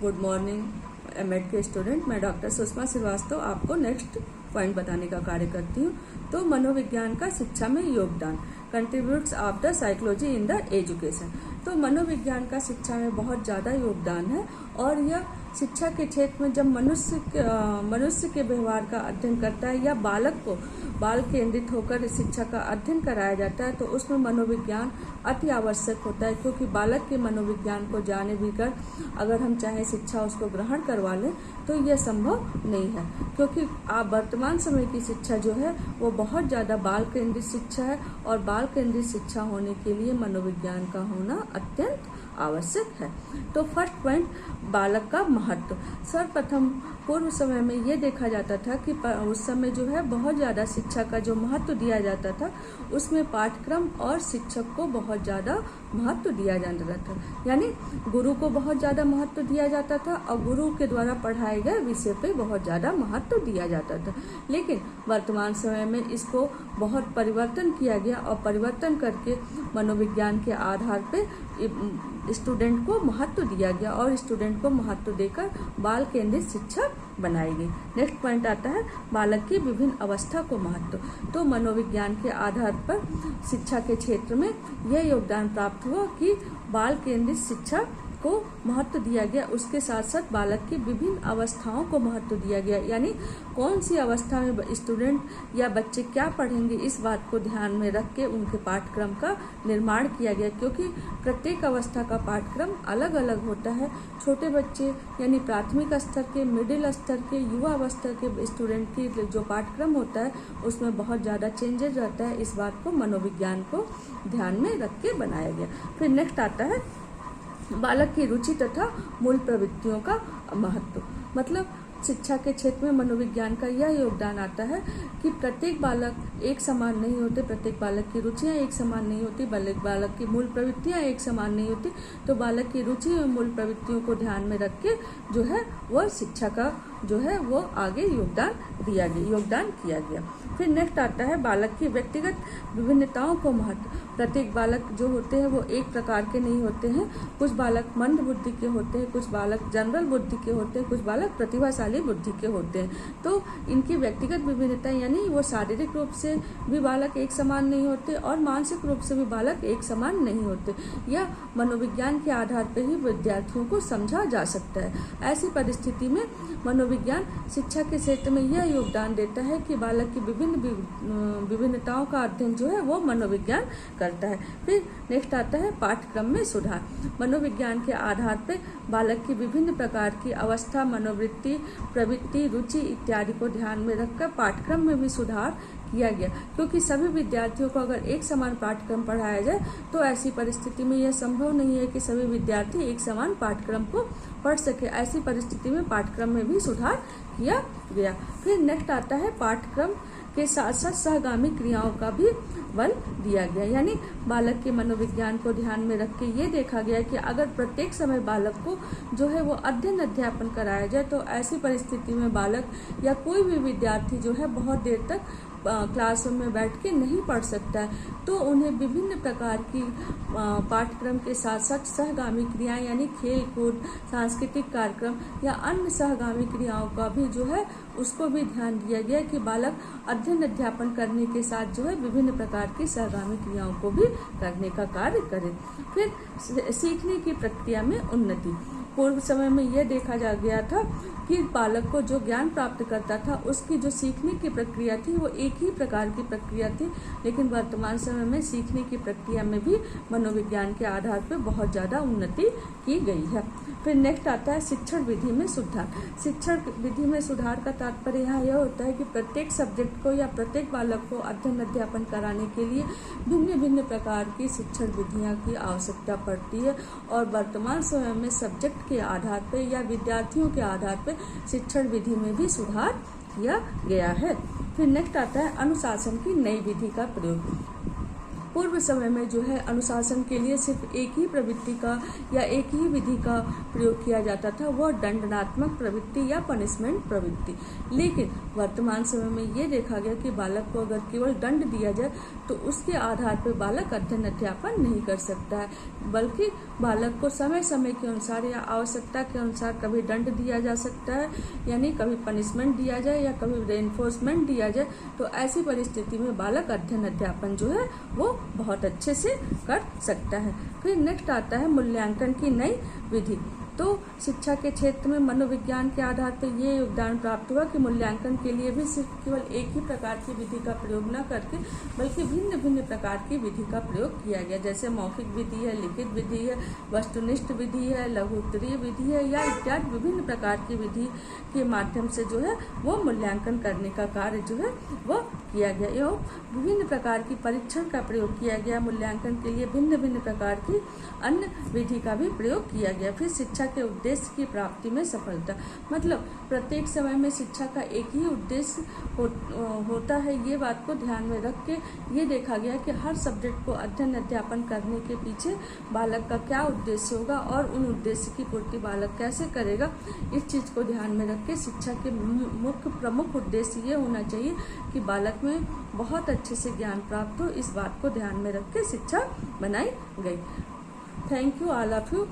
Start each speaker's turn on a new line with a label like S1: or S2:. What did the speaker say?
S1: Good morning MEd के student. मैं doctor Sushma Srivastava आपको नेक्स्ट पॉइंट बताने का कार्य करती हूँ। तो मनोविज्ञान का शिक्षा में योगदान, contributes of the psychology in the education. तो मनोविज्ञान का शिक्षा में बहुत ज़्यादा योगदान है और यह शिक्षा के क्षेत्र में जब मनुष्य के व्यवहार का अध्ययन करता है या बालक को बाल केंद्रित होकर शिक्षा का अध्ययन कराया जाता है तो उसमें मनोविज्ञान अति आवश्यक होता है, क्योंकि बालक के मनोविज्ञान को जाने बिगड़ अगर हम चाहें शिक्षा उसको ग्रहण करवा लें तो यह संभव नहीं है, क्योंकि आप वर्तमान समय की शिक्षा जो है वो बहुत ज़्यादा बाल केंद्रित शिक्षा है और बाल केंद्रित शिक्षा होने के लिए मनोविज्ञान का होना अत्यंत आवश्यक है। तो फर्स्ट पॉइंट, बालक का महत्व। सर्वप्रथम पूर्व समय में ये देखा जाता था कि उस समय जो है बहुत ज़्यादा शिक्षा का जो महत्व दिया जाता था उसमें पाठ्यक्रम और शिक्षक को बहुत ज़्यादा महत्व दिया जाता था, यानी गुरु को बहुत ज़्यादा महत्व दिया जाता था और गुरु के द्वारा पढ़ाए गए विषय पे बहुत ज़्यादा महत्व दिया जाता था। लेकिन वर्तमान समय में इसको बहुत परिवर्तन किया गया और परिवर्तन करके मनोविज्ञान के आधार पे स्टूडेंट को महत्व दिया गया और स्टूडेंट को महत्व देकर बाल केंद्रित शिक्षा बनाई गई। नेक्स्ट पॉइंट आता है बालक की विभिन्न अवस्था को महत्व। तो मनोविज्ञान के आधार पर शिक्षा के क्षेत्र में यह योगदान प्राप्त हुआ कि बाल केंद्रित शिक्षा को महत्व दिया गया, उसके साथ साथ बालक की विभिन्न अवस्थाओं को महत्व दिया गया, यानी कौन सी अवस्था में स्टूडेंट या बच्चे क्या पढ़ेंगे इस बात को ध्यान में रख के उनके पाठ्यक्रम का निर्माण किया गया, क्योंकि प्रत्येक अवस्था का पाठ्यक्रम अलग अलग होता है। छोटे बच्चे यानी प्राथमिक स्तर के, मिडिल स्तर के, युवा अवस्था के स्टूडेंट की जो पाठ्यक्रम होता है उसमें बहुत ज़्यादा चेंजेस रहता है। इस बात को मनोविज्ञान को ध्यान में रख के बनाया गया। फिर नेक्स्ट आता है बालक की रुचि तथा मूल प्रवृत्तियों का महत्व। मतलब शिक्षा के क्षेत्र में मनोविज्ञान का यह योगदान आता है कि प्रत्येक बालक एक समान नहीं होते, प्रत्येक बालक की रुचियाँ एक समान नहीं होती, बालक की मूल प्रवृत्तियाँ एक समान नहीं होती। तो बालक की रुचि और मूल प्रवृत्तियों को ध्यान में रख के जो है वह शिक्षा का जो है वो आगे योगदान किया गया। फिर नेक्स्ट आता है बालक की व्यक्तिगत विभिन्नताओं को महत्व। प्रत्येक बालक जो होते हैं वो एक प्रकार के नहीं होते हैं। कुछ बालक मंद बुद्धि के होते हैं, कुछ बालक जनरल बुद्धि के होते हैं, कुछ बालक प्रतिभाशाली बुद्धि के होते हैं। तो इनकी व्यक्तिगत विभिन्नता यानी वो शारीरिक रूप से भी बालक एक समान नहीं होते और मानसिक रूप से भी बालक एक समान नहीं होते। यह मनोविज्ञान के आधार पर ही विद्यार्थियों को समझा जा सकता है। ऐसी परिस्थिति में मनोविज्ञान शिक्षा के क्षेत्र में यह योगदान देता है कि बालक की विभिन्नताओं का अध्ययन जो है वो मनोविज्ञान करता है। फिर नेक्स्ट आता है पाठ्यक्रम में सुधार। मनोविज्ञान के आधार पर बालक की विभिन्न प्रकार की अवस्था, मनोवृत्ति, प्रवृत्ति, रुचि इत्यादि को ध्यान में रखकर पाठ्यक्रम में भी सुधार किया गया, क्योंकि सभी विद्यार्थियों को अगर एक समान पाठ्यक्रम पढ़ाया जाए तो ऐसी परिस्थिति में यह संभव नहीं है कि सभी विद्यार्थी एक समान पाठ्यक्रम को पढ़ सके। ऐसी परिस्थिति में पाठ्यक्रम में भी सुधार किया गया। फिर नेक्स्ट आता है पाठ्यक्रम के साथ साथ सहगामी क्रियाओं का भी बल दिया गया, यानी बालक के मनोविज्ञान को ध्यान में रख के ये देखा गया कि अगर प्रत्येक समय बालक को जो है वो अध्ययन कराया जाए तो ऐसी परिस्थिति में बालक या कोई भी विद्यार्थी जो है बहुत देर तक क्लासरूम में बैठ के नहीं पढ़ सकता है। तो उन्हें विभिन्न प्रकार की पाठ्यक्रम के साथ साथ सहगामी क्रियाएं यानी खेल कूद, सांस्कृतिक कार्यक्रम या अन्य सहगामी क्रियाओं का भी जो है उसको भी ध्यान दिया गया कि बालक अध्ययन करने के साथ जो है विभिन्न प्रकार की सहगामी क्रियाओं को भी करने का कार्य करे। फिर सीखने की प्रक्रिया में उन्नति। पूर्व समय में यह देखा जा गया था कि बालक को जो ज्ञान प्राप्त करता था उसकी जो सीखने की प्रक्रिया थी वो एक ही प्रकार की प्रक्रिया थी, लेकिन वर्तमान समय में सीखने की प्रक्रिया में भी मनोविज्ञान के आधार पर बहुत ज़्यादा उन्नति की गई है। फिर नेक्स्ट आता है शिक्षण विधि में सुधार। शिक्षण विधि में सुधार का तात्पर्य यहाँ यह होता है कि प्रत्येक सब्जेक्ट को या प्रत्येक बालक को अध्ययन कराने के लिए भिन्न भिन्न प्रकार की शिक्षण विधियाँ की आवश्यकता पड़ती है और वर्तमान समय में सब्जेक्ट के आधार पर या विद्यार्थियों के आधार पर शिक्षण विधि में भी सुधार किया गया है। फिर नेक्स्ट आता है अनुशासन की नई विधि का प्रयोग। पूर्व समय में जो है अनुशासन के लिए सिर्फ एक ही प्रवृत्ति का या एक ही विधि का प्रयोग किया जाता था, वह दंडनात्मक प्रवृत्ति या पनिशमेंट प्रवृत्ति। लेकिन वर्तमान समय में ये देखा गया कि बालक को अगर केवल दंड दिया जाए तो उसके आधार पर बालक अध्ययन अध्यापन नहीं कर सकता है, बल्कि बालक को समय समय के अनुसार या आवश्यकता के अनुसार कभी दंड दिया जा सकता है, यानी कभी पनिशमेंट दिया जाए या कभी रेनफोर्समेंट दिया जाए। तो ऐसी परिस्थिति में बालक अध्ययन अध्यापन जो है वो बहुत अच्छे से कर सकता है। फिर नेक्स्ट आता है मूल्यांकन की नई विधि। तो शिक्षा के क्षेत्र में मनोविज्ञान के आधार पर ये योगदान प्राप्त हुआ कि मूल्यांकन के लिए भी सिर्फ केवल एक ही प्रकार की विधि का प्रयोग न करके बल्कि भिन्न भिन्न प्रकार की विधि का प्रयोग किया गया, जैसे मौखिक विधि है, लिखित विधि है, वस्तुनिष्ठ विधि है, लघु उत्तरीय विधि है, या इत्यादि विभिन्न प्रकार की विधि के माध्यम से जो है वो मूल्यांकन करने का कार्य जो है वो किया गया। एवं विभिन्न प्रकार की परीक्षण का प्रयोग किया गया। मूल्यांकन के लिए भिन्न भिन्न प्रकार की अन्य विधि का भी प्रयोग किया गया। फिर शिक्षा के उद्देश्य की प्राप्ति में सफलता, मतलब प्रत्येक समय में शिक्षा का एक ही उद्देश्य होता है। ये बात को ध्यान में रख के ये देखा गया कि हर सब्जेक्ट को अध्ययन अध्यापन करने के पीछे बालक का क्या उद्देश्य होगा और उन उद्देश्य की पूर्ति बालक कैसे करेगा। इस चीज़ को ध्यान में रख के शिक्षा के मुख्य प्रमुख उद्देश्य ये होना चाहिए कि बालक में बहुत अच्छे से ज्ञान प्राप्त हो। इस बात को ध्यान में रख के शिक्षा बनाई गई। Thank you all of you.